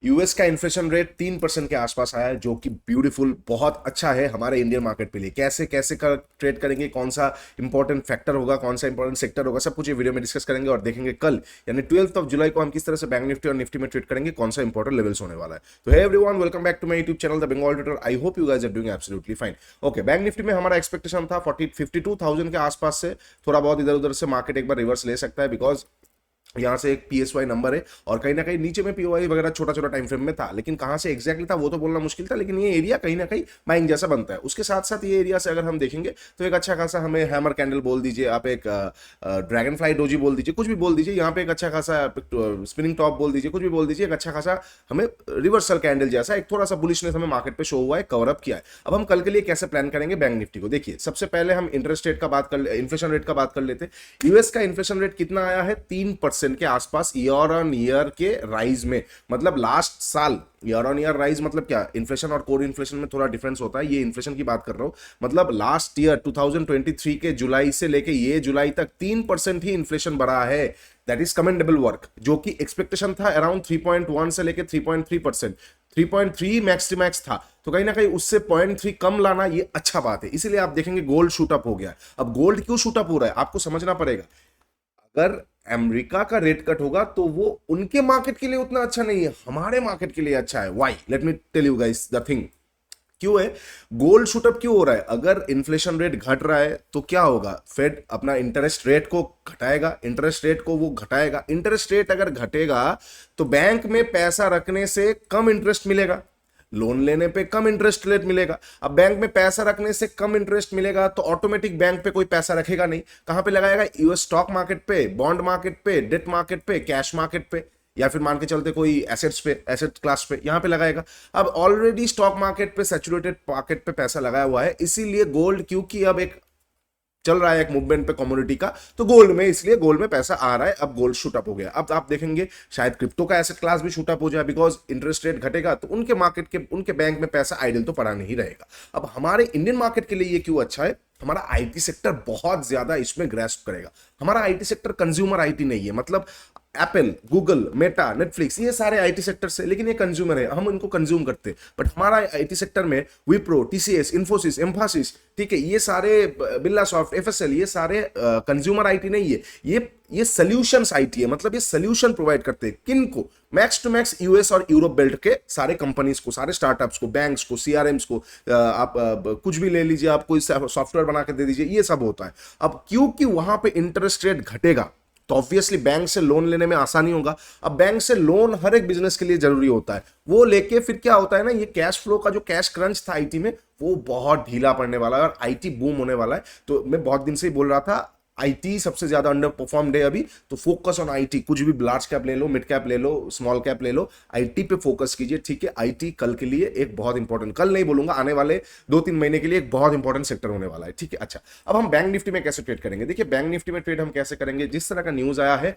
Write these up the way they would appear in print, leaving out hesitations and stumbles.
US का inflation rate 3% के आसपास आया है, जो कि ब्यूटीफुल, बहुत अच्छा है हमारे इंडियन मार्केट के लिए। कैसे कैसे कर ट्रेड करेंगे, कौन सा इंपॉर्टेंट फैक्टर होगा, कौन सा इंपॉर्टेंट सेक्टर होगा, सब कुछ ये वीडियो में डिस्कस करेंगे और देखेंगे कल यानी 12 जुलाई को हम किस तरह से बैंक निफ्टी और निफ्टी में ट्रेड करेंगे, कौन सा इंपॉर्टेंट लेवल्स होने वाला है। तो hey everyone, welcome back to my YouTube channel the Bengal trader. I hope you guys are doing absolutely fine. Okay, bank Nifty में हमारा एक्सपेक्टेशन था 52,000 के आसपास से थोड़ा बहुत इधर उधर से मार्केट एक बार रिवर्स ले सकता है, बिकॉज यहाँ से एक पीएसवाई नंबर है और कहीं ना कहीं नीचे में पीओवाई वगैरह छोटा छोटा टाइम फ्रेम में था, लेकिन कहाँ से एग्जैक्टली था वो तो बोलना मुश्किल था, लेकिन ये एरिया कहीं ना कहीं बाइंग जैसा बनता है। उसके साथ साथ ये एरिया से अगर हम देखेंगे तो एक अच्छा खासा, हमें हैमर कैंडल बोल दीजिए, आप एक ड्रैगन फ्लाई डोजी बोल दीजिए, कुछ भी बोल दीजिए, यहाँ पे एक अच्छा खासा स्पिनिंग टॉप बोल दीजिए, कुछ भी बोल दीजिए, एक अच्छा खासा हमें रिवर्सल कैंडल जैसा एक थोड़ा सा बुलिशनेस हमें मार्केट पे शो हुआ है, कवर अप किया है। अब हम कल के लिए कैसे प्लान करेंगे बैंक निफ्टी को, देखिए सबसे पहले हम इंटरेस्ट रेट का बात कर, इन्फ्लेशन रेट का बात कर लेते। यूएस का इन्फ्लेशन रेट कितना आया है, 3% के आसपास ईयर ऑन ईयर के राइज में। मतलब लास्ट साल ईयर ऑन ईयर राइज मतलब क्या, इन्फ्लेशन और कोर इन्फ्लेशन में थोड़ा डिफरेंस होता है, ये इन्फ्लेशन की बात कर रहा हूं। मतलब लास्ट ईयर 2023 के जुलाई से लेके ये जुलाई तक 3% ही इन्फ्लेशन बढ़ा है। दैट इज कमेंडेबल वर्क, जो कि एक्सपेक्टेशन था अराउंड 3.1 से लेके 3.3%, 3.3 मैक्स टू मैक्स था, तो कहीं ना कहीं उससे 0.3 कम लाना ये अच्छा बात है। इसीलिए आप देखेंगे गोल्ड शूट अप हो गया। अब गोल्ड क्यों शूट अप हो रहा है आपको समझना पड़ेगा। अगर अमेरिका का रेट कट होगा तो वो उनके मार्केट के लिए उतना अच्छा नहीं है, हमारे मार्केट के लिए अच्छा है। Why, let me tell you guys the thing. क्यों है गोल्ड शूटअप क्यों हो रहा है? अगर इन्फ्लेशन रेट घट रहा है तो क्या होगा, फेड अपना इंटरेस्ट रेट को घटाएगा, इंटरेस्ट रेट को वो घटाएगा। इंटरेस्ट रेट अगर घटेगा तो बैंक में पैसा रखने से कम इंटरेस्ट मिलेगा, लोन लेने पे कम इंटरेस्ट रेट मिलेगा। अब बैंक में पैसा रखने से कम इंटरेस्ट मिलेगा तो ऑटोमेटिक बैंक पे कोई पैसा रखेगा नहीं, कहां पे लगाएगा? यूएस स्टॉक मार्केट पे, बॉन्ड मार्केट पे, डेट मार्केट पे, कैश मार्केट पे, या फिर मान के चलते कोई एसेट्स पे, एसेट क्लास पे, यहां पे लगाएगा। अब ऑलरेडी स्टॉक मार्केट पे, सैचुरेटेड मार्केट पे पैसा लगाया हुआ है, इसीलिए गोल्ड, क्योंकि अब एक चल रहा है एक मूवमेंट पे कम्युनिटी का, तो गोल्ड में, इसलिए गोल्ड में पैसा आ रहा है। अब गोल्ड शूट अप हो गया। अब आप देखेंगे शायद क्रिप्टो का एसेट क्लास भी शूट अप हो जाए, बिकॉज इंटरेस्ट रेट घटेगा तो उनके मार्केट के, उनके बैंक में पैसा आइडल तो पड़ा नहीं रहेगा। अब हमारे इंडियन मार्केट के लिए ये क्यों अच्छा है, हमारा आईटी सेक्टर बहुत ज्यादा इसमें ग्रेस्प करेगा। हमारा आईटी सेक्टर कंज्यूमर आईटी नहीं है, मतलब एप्पल, गूगल, मेटा, नेटफ्लिक्स, ये सारे आईटी सेक्टर से, लेकिन ये कंज्यूमर है, हम इनको कंज्यूम करते हैं। बट हमारा आईटी सेक्टर में विप्रो, टीसीएस, इन्फोसिस, एम्फासिस, ठीक है, ये सारे, बिरला सॉफ्ट, एफएसएल, ये सारे कंज्यूमर आईटी नहीं है, ये सोल्यूशंस आईटी है। मतलब ये सोल्यूशन प्रोवाइड करते हैं किनको, मैक्स टू मैक्स यूएस और यूरोप बेल्ट के सारे कंपनीज को, सारे स्टार्टअप्स को, बैंक्स को, सीआरएम्स को, आप कुछ भी ले लीजिए, आप कोई सॉफ्टवेयर बना के दे दीजिए, ये सब होता है। अब क्योंकि वहां पे इंटरेस्ट रेट घटेगा तो ऑब्वियसली बैंक से लोन लेने में आसानी होगा। अब बैंक से लोन हर एक बिजनेस के लिए जरूरी होता है, वो लेके फिर क्या होता है ना, ये कैश फ्लो का जो कैश क्रंच था आईटी में, वो बहुत ढीला पड़ने वाला है और आईटी बूम होने वाला है। तो मैं बहुत दिन से ही बोल रहा था आईटी सबसे ज्यादा अंडर परफॉर्म्ड है अभी, तो फोकस ऑन आईटी। कुछ भी लार्ज कैप ले लो, मिड कैप ले लो, स्मॉल कैप ले लो, आईटी पे फोकस कीजिए, ठीक है। आईटी कल के लिए एक बहुत इंपॉर्टेंट, कल नहीं बोलूंगा, आने वाले 2-3 महीने के लिए एक बहुत इंपॉर्टेंट सेक्टर होने वाला है, ठीक है। अच्छा, अब हम बैंक निफ्टी में कैसे ट्रेड करेंगे? देखिए बैंक निफ्टी में ट्रेड हम कैसे करेंगे, जिस तरह का न्यूज आया है,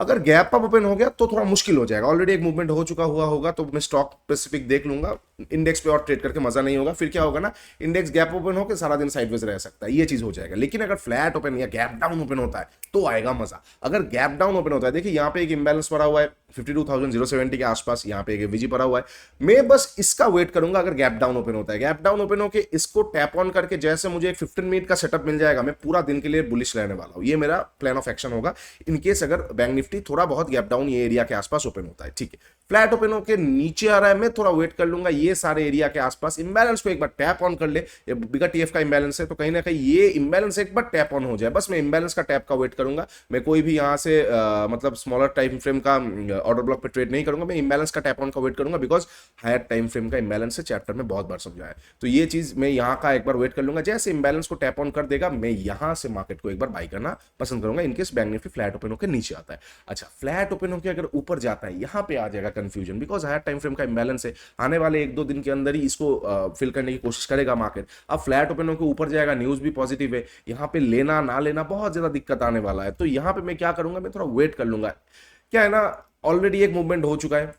अगर गैप अप ओपन हो गया तो थोड़ा मुश्किल हो जाएगा, ऑलरेडी एक मूवमेंट हो चुका हुआ होगा, तो मैं स्टॉक स्पेसिफिक देख लूंगा, इंडेक्स पे और ट्रेड करके मजा नहीं होगा। फिर क्या होगा ना, इंडेक्स गैप ओपन होकर सारा दिन साइडवेज रह सकता है, ये चीज हो जाएगा। लेकिन अगर फ्लैट ओपन या गैप डाउन ओपन होता है तो आएगा मजा। अगर गैप डाउन ओपन होता है, देखिए यहाँ पे एक इंबैलेंस पड़ा हुआ है 52,070 के आसपास, यहाँ पे एक एवीजी पड़ा हुआ है, मैं बस इसका वेट करूंगा। अगर गैप डाउन ओपन होता है, गैप डाउन ओपन होकर इसको टैप ऑन करके जैसे मुझे एक 15 मिनट का सेटअप मिल जाएगा, मैं पूरा दिन के लिए बुलिश रहने वाला हूं, ये मेरा प्लान ऑफ एक्शन होगा इन केस अगर बैंक निफ्टी थोड़ा बहुत गैप डाउन ये एरिया के आसपास ओपन होता है, ठीक है। फ्लैट ओपन होकर नीचे आ रहा है, मैं थोड़ा वेट कर लूंगा, ये सारे एरिया के आसपास इंबैलेंस को एक बार टैप ऑन कर ले, ये बिगर टीएफ का इंबैलेंस है, तो कहीं ना कहीं ये इंबैलेंस एक बार टैप ऑन हो जाए, बस मैं इंबैलेंस का टैप का वेट करूंगा। मैं कोई भी यहां से मतलब स्मॉलर टाइम फ्रेम का ऑर्डर ब्लॉक पे ट्रेड नहीं करूंगा, मैं इंबैलेंस का टैप ऑन का वेट करूंगा, बिकॉज हायर टाइम फ्रेम का इंबैलेंस से चैप्टर में बहुत बार समझाया है। तो ये चीज मैं यहां का एक बार वेट कर लूंगा, जैसे इंबैलेंस को टैप ऑन कर देगा मैं यहां से मार्केट को एक बार बाई करना पसंद करूंगा, in case bank Nifty flat open होकर नीचे आता है। अच्छा, फ्लैट ओपन होकर अगर ऊपर जाता है, यहां पे आ जाएगा confusion, because higher time frame का इंबैलेंस है, आने वाले 1-2 दिन के अंदर ही इसको फिल करने की कोशिश करेगा मार्केट। अब फ्लैट ओपन होकर ऊपर जाएगा, न्यूज भी पॉजिटिव है, यहां पे लेना ना लेना बहुत ज्यादा दिक्कत आने वाला है। तो यहां पे मैं क्या करूंगा, मैं थोड़ा वेट कर लूंगा। क्या है ना, ऑलरेडी एक मूवमेंट हो चुका है,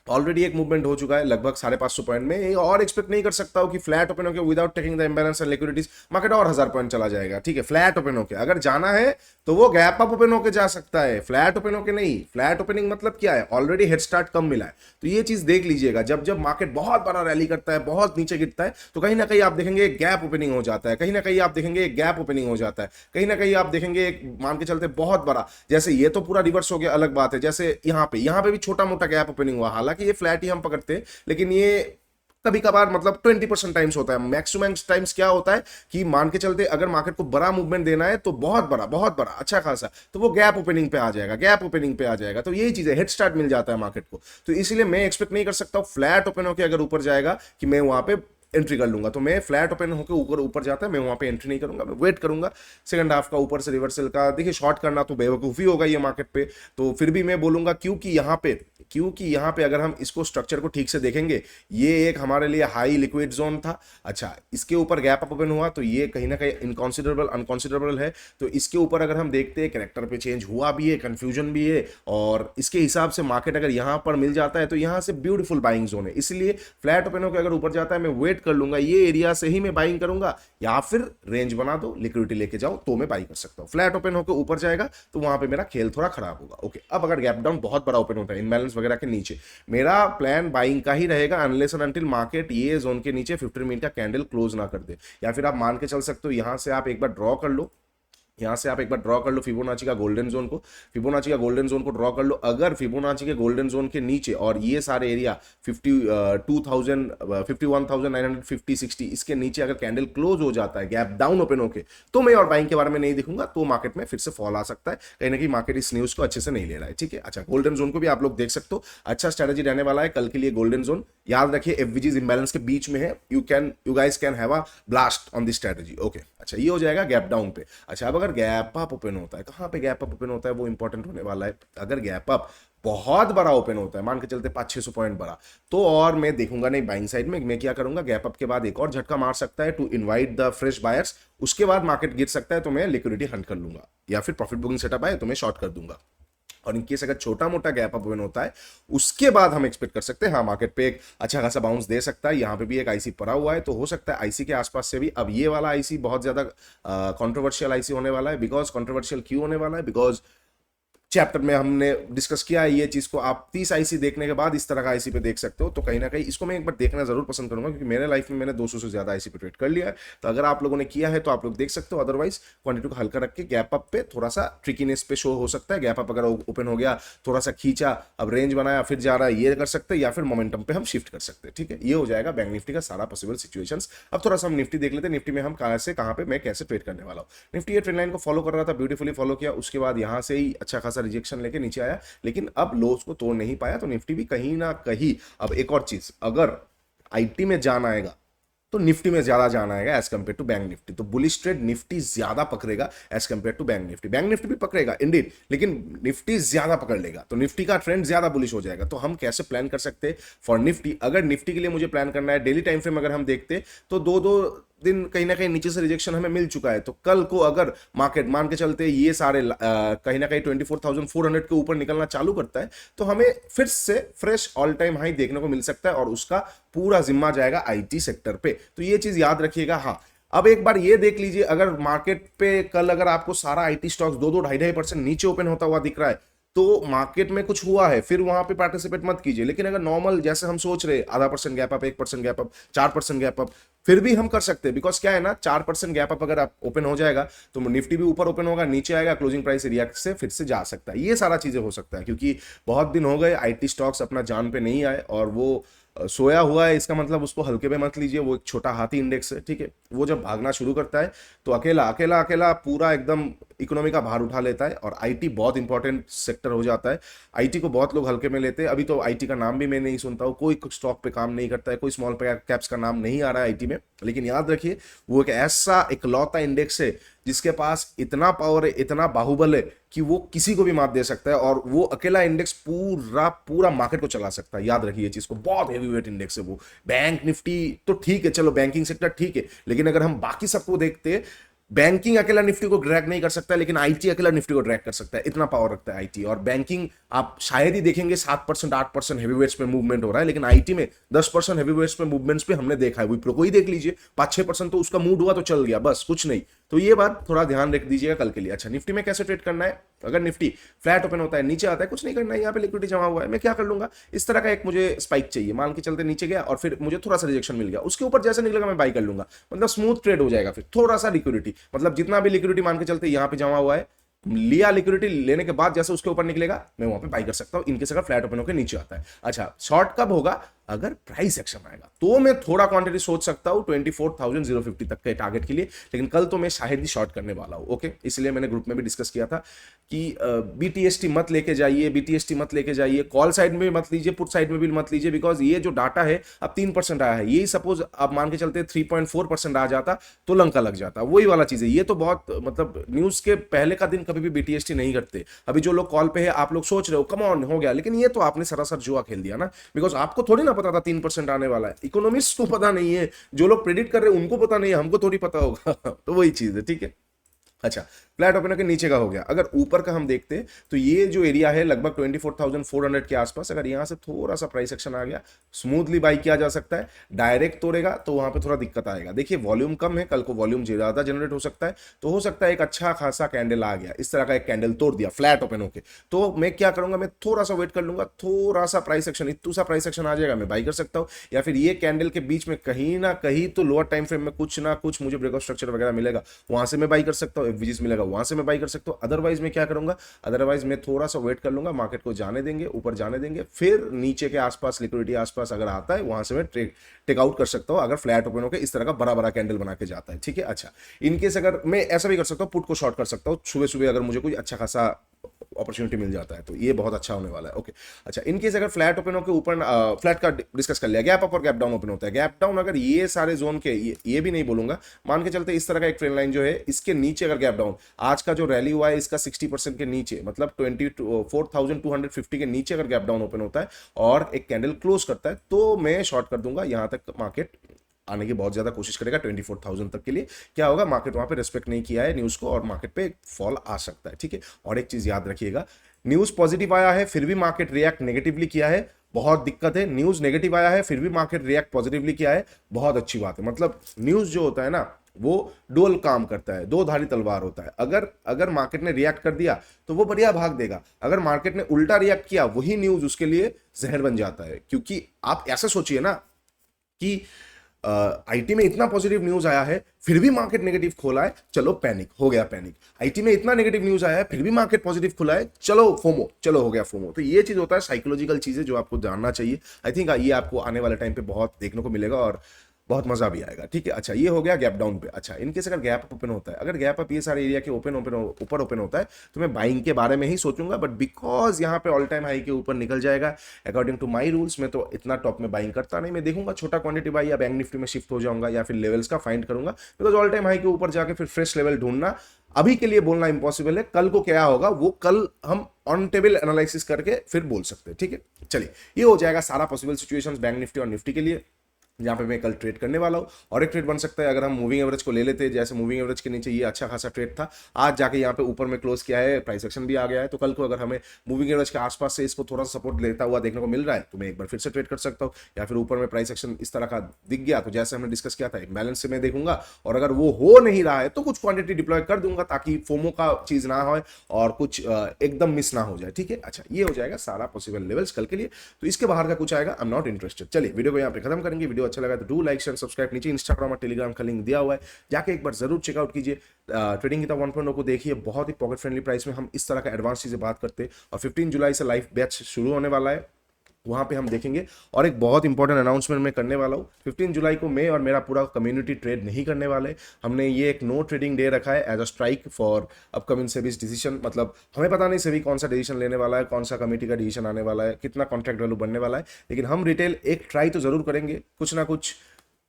ऑलरेडी एक मूवमेंट हो चुका है लगभग 550 पॉइंट में, ये और एक्सपेक्ट नहीं कर सकता हूं कि फ्लैट ओपन होकर without taking the imbalance and liquidities market और 1000 पॉइंट चला जाएगा। ठीक है, फ्लैट ओपन होकर अगर जाना है तो वो गैप अप ओपन होकर जा सकता है, फ्लैट ओपन होकर नहीं। फ्लैट ओपनिंग मतलब क्या है, ऑलरेडी हेड स्टार्ट कम मिला है। तो ये चीज देख लीजिएगा, जब जब मार्केट बहुत बड़ा रैली करता है, बहुत नीचे गिरता है, तो कहीं ना कहीं आप देखेंगे एक गैप ओपनिंग हो जाता है, कहीं ना कहीं आप देखेंगे एक गैप ओपनिंग हो जाता है, कहीं ना कहीं आप देखेंगे एक मान के चलते बहुत बड़ा, जैसे ये तो पूरा रिवर्स हो गया अलग बात है, जैसे यहाँ पे भी छोटा मोटा गैप ओपनिंग हुआ, हालांकि ये फ्लैट ही हम पकड़ते हैं, लेकिन ये कभी कभार मतलब 20% टाइम्स होता है। मैक्सिमम टाइम्स क्या होता है कि मान के चलते अगर मार्केट को बड़ा मूवमेंट देना है तो बहुत बड़ा अच्छा खासा, तो वो गैप ओपनिंग पे आ जाएगा, गैप ओपनिंग पे आ जाएगा। तो यही चीज है, हेड स्टार्ट मिल जाता है मार्केट को। तो इसलिए मैं एक्सपेक्ट नहीं कर सकता फ्लैट ओपन होकर अगर ऊपर जाएगा कि मैं वहां पे एंट्री कर लूंगा। तो मैं फ्लैट ओपन होकर ऊपर ऊपर जाता है, मैं वहां पे एंट्री नहीं करूंगा, मैं वेट करूंगा सेकंड हाफ का ऊपर से रिवर्सल का। देखिए शॉर्ट करना तो बेवकूफी होगा ये मार्केट पे, तो फिर भी मैं बोलूंगा क्योंकि यहाँ पे अगर हम इसको स्ट्रक्चर को ठीक से देखेंगे, ये एक हमारे लिए हाई लिक्विड जोन था। अच्छा, इसके ऊपर गैप अप ओपन हुआ तो ये कहीं ना कहीं इनकॉन्सिडरेबल अनकॉन्सिडरेबल है। तो इसके ऊपर अगर हम देखते हैं कैरेक्टर पे चेंज हुआ भी है, कंफ्यूजन भी है, और इसके हिसाब से मार्केट अगर यहाँ पर मिल जाता है तो यहाँ से ब्यूटीफुल बाइंग जोन है। इसलिए फ्लैट ओपन होकर अगर ऊपर जाता है मैं वेट कर लूंगा, ये एरिया से ही मैं बाइंग करूंगा, या फिर रेंज बना दो लिक्विडिटी लेके जाओ तो मैं बाई कर सकता हूं। फ्लैट ओपन होकर ऊपर जाएगा तो वहां पे मेरा खेल थोड़ा खराब होगा। ओके, अब अगर गैप डाउन बहुत बड़ा ओपन होता है इनबैलेंस वगैरह के नीचे, मेरा प्लान बाइंग का ही रहेगा अनलेस एंड अनटिल मार्केट ये जोन के नीचे 15 मिनट का कैंडल क्लोज ना कर दे। या फिर आप मान के चल सकते हो यहां से आप एक बार ड्रॉ कर लो, यहां से आप एक बार ड्रॉ कर लो फिबोनाची का गोल्डन जोन को, फिबोनाची का गोल्डन जोन को ड्रॉ कर लो। अगर फिबोनाची के गोल्डन जोन के नीचे और ये सारे एरिया 52,000 51,950 60 इसके नीचे अगर कैंडल क्लोज हो जाता है गैप डाउन ओपन होके, तो मैं और बाइंग के बारे में नहीं दिखूंगा, तो मार्केट में फिर से फॉल आ सकता है। कहीं ना कहीं मार्केट इस न्यूज को अच्छे से नहीं ले रहा है। ठीक है, अच्छा गोल्डन जोन को भी आप लोग देख सकते हो, अच्छा स्ट्रेटेजी रहने वाला है कल के लिए। गोल्डन जोन याद रखिए एफवीजीज इंबैलेंस के बीच में है, you guys can have a blast on this strategy. Okay, अच्छा ये हो जाएगा गैप डाउन पे। अच्छा, अब अगर गैप अप ओपन होता है, कहां पे गैप अप ओपन होता है वो इंपॉर्टेंट होने वाला है। अगर गैप अप बहुत बड़ा ओपन होता है, मान के चलते 500-600 पॉइंट बड़ा, तो और मैं देखूंगा नहीं बाइंग साइड में, मैं क्या करूंगा गैप अप के बाद एक और झटका मार सकता है to invite the fresh buyers, उसके बाद मार्केट गिर सकता है तो मैं लिक्विडिटी हंट कर लूंगा, या फिर प्रॉफिट बुकिंग सेटअप आए तो मैं शॉर्ट कर दूंगा। और इनकेस अगर छोटा मोटा गैप अप ओपन होता है उसके बाद हम एक्सपेक्ट कर सकते हैं हाँ मार्केट पे एक अच्छा खासा बाउंस दे सकता है। यहां पे भी एक आईसी पड़ा हुआ है तो हो सकता है आईसी के आसपास से भी, अब ये वाला आईसी बहुत ज्यादा कंट्रोवर्शियल आईसी होने वाला है। बिकॉज कंट्रोवर्शियल क्यों होने वाला है, बिकॉज चैप्टर में हमने डिस्कस किया है ये चीज को, आप 30 आईसी देखने के बाद इस तरह का आईसी पे देख सकते हो। तो कहीं ना कहीं इसको मैं एक बार देखना जरूर पसंद करूंगा, क्योंकि मेरे लाइफ में मैंने 200 से ज्यादा आईसी पे ट्रेड कर लिया है। तो अगर आप लोगों ने किया है तो आप लोग देख सकते हो, अदरवाइज क्वांटिटी को हल्का रख के गैप अप पे थोड़ा सा ट्रिकीनेस पे शो हो सकता है। गैप अप अगर ओपन हो गया, थोड़ा सा खींचा, अब रेंज बनाया फिर जा रहा है, ये कर सकते हैं, या फिर मोमेंटम पे हम शिफ्ट कर सकते हैं। ठीक है, ये हो जाएगा बैंक निफ्टी का सारा पॉसिबल सिचुएशन। अब थोड़ा सा हम निफ्टी देख लेते हैं, निफ्टी में हम कहां से कहां पे मैं कैसे ट्रेड करने वाला हूं। निफ्टी ये ट्रेंड लाइन को फॉलो कर रहा था, ब्यूटीफुली फॉलो किया, उसके बाद यहां से ही अच्छा खासा रिजेक्शन लेके नीचे आया, लेकिन अब लोस को तोड़ नहीं पाया। तो निफ्टी भी कहीं ना कहीं, अब एक और चीज, अगर आईटी में जाना आएगा तो निफ्टी में ज्यादा जाना आएगा as compare to bank Nifty. तो बुलिश ट्रेड निफ्टी ज्यादा पकड़ेगा as compare to bank Nifty. Bank Nifty भी पकड़ेगा इंडीड, लेकिन निफ्टी ज्यादा पकड़ लेगा, तो निफ्टी का ट्रेंड ज्यादा बुलिश हो जाएगा। तो हम कैसे प्लान कर सकते हैं फॉर निफ्टी, अगर निफ्टी के लिए मुझे प्लान करना है डेली टाइम फ्रेम अगर हम देखते तो दो दो दिन कहीं ना कहीं नीचे से रिजेक्शन हमें मिल चुका है। तो कल को अगर मार्केट मान के चलते ये सारे कहीं ना कहीं 24,400 के ऊपर निकलना चालू करता है तो हमें फिर से फ्रेश ऑल टाइम हाई देखने को मिल सकता है, और उसका पूरा जिम्मा जाएगा आईटी सेक्टर पे। तो ये चीज याद रखिएगा। हाँ, अब एक बार ये देख लीजिए, अगर मार्केट पे कल अगर आपको सारा आईटी स्टॉक्स 2-2 2.5% नीचे ओपन होता हुआ दिख रहा है तो मार्केट में कुछ हुआ है, फिर वहां पे पार्टिसिपेट मत कीजिए। लेकिन अगर नॉर्मल जैसे हम सोच रहे ½ % gap up, 1% gap up, 4% gap up, फिर भी हम कर सकते हैं। बिकॉज क्या है ना, 4% गैप अप अगर आप ओपन हो जाएगा तो निफ्टी भी ऊपर ओपन होगा, नीचे आएगा, क्लोजिंग प्राइस एरिया से फिर से जा सकता है। ये सारा चीजें हो सकता है, क्योंकि बहुत दिन हो गए आईटी स्टॉक्स अपना जान पे नहीं आए और वो सोया हुआ है। इसका मतलब उसको हल्के पे मत लीजिए, वो एक छोटा हाथी इंडेक्स है। ठीक है, वो जब भागना शुरू करता है तो अकेला अकेला अकेला पूरा एकदम इकोनॉमी का भार उठा लेता है, और आईटी बहुत इंपॉर्टेंट सेक्टर हो जाता है। आईटी को बहुत लोग हल्के में लेते हैं। अभी तो आईटी का नाम भी मैं नहीं सुनता हूँ, कोई स्टॉक पे काम नहीं करता है, कोई स्मॉल कैप्स का नाम नहीं आ रहा है आईटी में। लेकिन याद रखिए वो एक ऐसा इकलौता इंडेक्स है जिसके पास इतना पावर है, इतना बाहुबल है कि वो किसी को भी मात दे सकता है, और वो अकेला इंडेक्स पूरा पूरा मार्केट को चला सकता है। याद रखिए ये चीज को, बहुत हेवी वेट इंडेक्स है वो। बैंक निफ्टी तो ठीक है, चलो बैंकिंग सेक्टर ठीक है, लेकिन अगर हम बाकी सबको देखते बैंकिंग अकेला निफ्टी को ड्रैग नहीं कर सकता, लेकिन आईटी अकेला निफ्टी को ड्रैग कर सकता है, इतना पावर रखता है आईटी। और बैंकिंग आप शायद ही देखेंगे 7% 8% हैवीवेट्स पे मूवमेंट हो रहा है, लेकिन आईटी में 10% हैवीवेट्स पे मूवमेंट्स पे हमने देखा है। विप्रो को ही देख लीजिए, 5-6% तो उसका मूड हुआ तो चल गया, बस कुछ नहीं। तो ये बात थोड़ा ध्यान रख दीजिएगा कल के लिए। अच्छा, निफ्टी में कैसे ट्रेड करना है? अगर निफ्टी फ्लैट ओपन होता है, नीचे आता है, कुछ नहीं करना है, यहाँ पे लिक्विडिटी जमा हुआ है, मैं क्या कर लूंगा, इस तरह का एक मुझे स्पाइक चाहिए, मान के चलते नीचे गया और फिर मुझे थोड़ा सा रिजेक्शन मिल गया, उसके ऊपर जैसे निकलेगा मैं बाई कर लूंगा, मतलब स्मूथ ट्रेड हो जाएगा। फिर थोड़ा सा लिक्विडिटी, मतलब जितना भी लिक्विडिटी मान के चलते यहाँ पे जमा हुआ है, लिया लिक्विडिटी लेने के बाद जैसे उसके ऊपर निकलेगा मैं वहां पे बाई कर सकता हूं, इनकेस अगर फ्लैट ओपन होकर नीचे आता है। अच्छा, शॉर्ट कब होगा? अगर प्राइस एक्शन आएगा तो मैं थोड़ा क्वांटिटी सोच सकता हूं 24,050 तक के टारगेट के लिए, लेकिन कल तो मैं शायद ही शॉर्ट करने वाला हूं। ओके, इसलिए मैंने ग्रुप में भी डिस्कस किया था कि बीटीएसटी मत लेके जाइए, बीटीएसटी मत लेके जाइए, कॉल साइड में भी मत लीजिए, पुट साइड में भी मत लीजिए, बिकॉज ये जो डाटा है अब 3% आया है, यही सपोज आप मान के चलते 3.4% आ जाता तो लंका लग जाता, वही वाला चीज है। ये तो बहुत मतलब न्यूज के पहले का दिन कभी भी बीटीएसटी नहीं करते। अभी जो लोग कॉल पे है, आप लोग सोच रहे हो कम ऑन हो गया, लेकिन ये तो आपने सरासर जुआ खेल दिया ना, बिकॉज आपको थोड़ी ना पता था 3% आने वाला है, इकोनॉमिस्ट को पता नहीं है, जो लोग प्रेडिक्ट कर रहे हैं उनको पता नहीं है, हमको थोड़ी पता होगा तो वही चीज है, ठीक है। अच्छा, फ्लैट ओपन के नीचे का हो गया। अगर ऊपर का हम देखते हैं तो ये जो एरिया है लगभग 24,400 के आसपास, अगर यहां से थोड़ा सा प्राइस एक्शन आ गया, स्मूथली बाई किया जा सकता है। डायरेक्ट तोड़ेगा तो वहां पे थोड़ा दिक्कत आएगा। देखिए वॉल्यूम कम है, कल को वॉल्यूम ज्यादा जनरेट हो सकता है, तो हो सकता है एक अच्छा खासा कैंडल आ गया, इस तरह का एक कैंडल तोड़ दिया फ्लैट ओपन होके, तो मैं क्या करूंगा, मैं थोड़ा सा वेट कर लूंगा, थोड़ा सा प्राइस एक्शन, इतू सा प्राइस एक्शन आ जाएगा मैं बाई कर सकता हूं, या फिर ये कैंडल के बीच में कहीं ना कहीं तो लोअर टाइम फ्रेम में कुछ ना कुछ मुझे ब्रेकआउट स्ट्रक्चर वगैरह मिलेगा, वहां से मैं बाई कर सकता हूं, एफवीजीएस मिलेगा वहां से मैं बाई कर सकता हूं। अदरवाइज मैं क्या करूंगा, अदरवाइज मैं थोड़ा सा वेट कर लूंगा, मार्केट को जाने देंगे, ऊपर जाने देंगे, फिर नीचे के आसपास लिक्विडिटी आसपास अगर आता है वहां से मैं टेक आउट कर सकता हूं, अगर फ्लैट ओपन होकर इस तरह का बड़ा बड़ा कैंडल बना के जाता है, ठीक है। अच्छा, इनकेस अगर मैं ऐसा भी कर सकता हूं, पुट को शॉर्ट कर सकता हूं सुबह सुबह, अगर मुझे कोई अच्छा खासा अपॉर्चुनिटी मिल जाता है तो ये बहुत अच्छा होने वाला है। ओके, अच्छा, इनकेस अगर फ्लैट ओपन होकर ऊपर, फ्लैट का डिस्कस कर लिया, गैप अप और गैप डाउन ओपन होता है, गैप डाउन अगर ये सारे जोन के, ये भी नहीं बोलूंगा, मान के चलते इस तरह का एक ट्रेंड लाइन जो है, इसके नीचे अगर गैप डाउन, आज का जो रैली हुआ है इसका 60% के नीचे, मतलब 24,250 के नीचे अगर गैप डाउन ओपन होता है और एक कैंडल क्लोज करता है, तो मैं शॉर्ट कर दूंगा। यहां तक मार्केट आने की बहुत ज्यादा कोशिश करेगा 24,000 तक के लिए, क्या होगा, मार्केट वहां पे रिस्पेक्ट नहीं किया है न्यूज को और मार्केट पे फॉल आ सकता है, ठीक है। और एक चीज याद रखिएगा, न्यूज पॉजिटिव आया है फिर भी मार्केट रिएक्ट नेगेटिवली किया है, बहुत दिक्कत है। न्यूज नेगेटिव आया है फिर भी मार्केट रिएक्ट पॉजिटिवली किया है, बहुत अच्छी बात है। मतलब न्यूज जो होता है ना, वो डुअल काम करता है, दो धारी तलवार होता है। अगर मार्केट ने रिएक्ट कर दिया तो वो बढ़िया भाग देगा, अगर मार्केट ने उल्टा रिएक्ट किया वही न्यूज उसके लिए जहर बन जाता है। क्योंकि आप ऐसा सोचिए ना कि आईटी में इतना पॉजिटिव न्यूज आया है फिर भी मार्केट नेगेटिव खोला है, चलो पैनिक हो गया, पैनिक। आईटी में इतना नेगेटिव न्यूज आया है फिर भी मार्केट पॉजिटिव खुला है, चलो फोमो, चलो हो गया फोमो। तो ये चीज होता है, साइकोलॉजिकल चीज है जो आपको जानना चाहिए। आई थिंक ये आपको आने वाले टाइम पे बहुत देखने को मिलेगा और बहुत मजा भी आएगा, ठीक है। अच्छा, ये हो गया गैप डाउन पे। अच्छा, इनकेस अगर गैप अप ओपन होता है, अगर गैप अप ये सारे एरिया के ऊपर ओपन होता है, तो मैं बाइंग के बारे में ही सोचूंगा, बट बिकॉज यहाँ पे ऑल टाइम हाई के ऊपर निकल जाएगा अकॉर्डिंग टू माई रूल्स, मैं तो इतना टॉप में बाइंग करता नहीं, मैं देखूंगा छोटा क्वांटिटी बाई या बैंक निफ्टी में शिफ्ट हो जाऊंगा या फिर लेवल्स का फाइंड करूंगा, बिकॉज ऑल टाइम हाई के ऊपर जाके फिर फ्रेश लेवल ढूंढना अभी के लिए बोलना इंपॉसिबल है। कल को क्या होगा वो कल हम ऑन टेबल एनालिसिस करके फिर बोल सकते हैं, ठीक है। चलिए, ये हो जाएगा सारा पॉसिबल सिचुएशंस बैंक निफ्टी और निफ्टी के लिए जहाँ पे मैं कल ट्रेड करने वाला हूँ। और एक ट्रेड बन सकता है अगर हम मूविंग एवरेज को ले लेते हैं, जैसे मूविंग एवरेज के नीचे ये अच्छा खासा ट्रेड था, आज जाके यहाँ पे ऊपर में क्लोज किया है, प्राइस एक्शन भी आ गया है, तो कल को अगर हमें मूविंग एवरेज के आसपास से इसको थोड़ा सा सपोर्ट लेता हुआ देखने को मिल रहा है तो मैं एक बार फिर से ट्रेड कर सकता हूँ, या फिर ऊपर में प्राइस एक्शन इस तरह का दिख गया तो जैसे हमने डिस्कस किया था एक बैलेंस से मैं देखूंगा, और अगर वो हो नहीं रहा है तो कुछ क्वांटिटी डिप्लॉय कर दूंगा ताकि फोमो का चीज ना हो और कुछ एकदम मिस ना हो जाए, ठीक है। अच्छा, ये हो जाएगा सारा पॉसिबल लेवल्स कल के लिए, तो इसके बाहर का कुछ आएगा आई एम नॉट इंटरेस्टेड। चलिए, वीडियो को यहाँ पे खत्म करेंगे। वीडियो अच्छा लगा तो डू लाइक सब्सक्राइब, नीचे इंस्टाग्राम और टेलीग्राम का लिंक दिया हुआ है, जाके एक बार जरूर चेकआउट कीजिए। ट्रेडिंग गीता 1.0 को देखिए, बहुत ही पॉकेट फ्रेंडली प्राइस में हम इस तरह का एडवांस चीजें बात करते हैं। और 15 जुलाई से लाइव बैच शुरू होने वाला है, वहां पे हम देखेंगे। और एक बहुत इंपॉर्टेंट अनाउंसमेंट मैं करने वाला हूँ, 15 जुलाई को मैं और मेरा पूरा कम्युनिटी ट्रेड नहीं करने वाले। हमने ये एक नो ट्रेडिंग डे रखा है as a strike for upcoming SEBI decision. मतलब हमें पता नहीं सेबी कौन सा डिसीजन लेने वाला है, कौन सा कमेटी का डिसीजन आने वाला है, कितना कॉन्ट्रैक्ट वैल्यू बनने वाला है, लेकिन हम रिटेल एक ट्राई तो जरूर करेंगे कुछ ना कुछ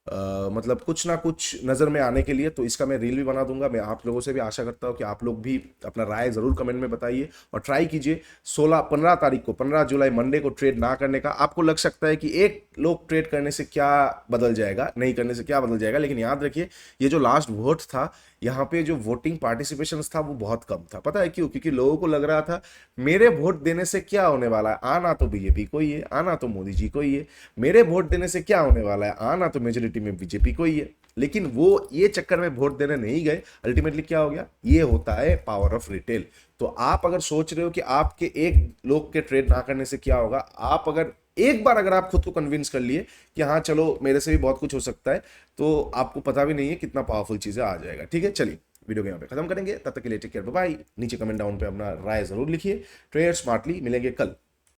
मतलब कुछ ना कुछ नज़र में आने के लिए। तो इसका मैं रील भी बना दूंगा। मैं आप लोगों से भी आशा करता हूं कि आप लोग भी अपना राय ज़रूर कमेंट में बताइए और ट्राई कीजिए 15 तारीख को, 15 जुलाई मंडे को ट्रेड ना करने का। आपको लग सकता है कि एक लोग ट्रेड करने से क्या बदल जाएगा, नहीं करने से क्या बदल जाएगा, लेकिन याद रखिए ये जो लास्ट वोट था यहाँ पे जो वोटिंग पार्टिसिपेशन था वो बहुत कम था। पता है क्यों? क्योंकि लोगों को लग रहा था मेरे वोट देने से क्या होने वाला है, आना तो बीजेपी को ही है, आना तो मोदी जी को ही है, मेरे वोट देने से क्या होने वाला है, आना तो मेजोरिटी में बीजेपी को ही है। लेकिन वो ये चक्कर में वोट देने नहीं गए। अल्टीमेटली क्या हो गया? ये होता है पावर ऑफ रिटेल। तो आप अगर सोच रहे हो कि आपके एक लोग के ट्रेड ना करने से क्या होगा, आप अगर एक बार अगर आप खुद को कन्विंस कर लिए कि हाँ चलो मेरे से भी बहुत कुछ हो सकता है, तो आपको पता भी नहीं है कितना पावरफुल चीजें आ जाएगा। ठीक है, चलिए वीडियो को यहाँ पे खत्म करेंगे। तब तक के लिए टेक केयर, बाय बाय। नीचे कमेंट डाउन पे अपना राय जरूर लिखिए। ट्रेड स्मार्टली, मिलेंगे कल।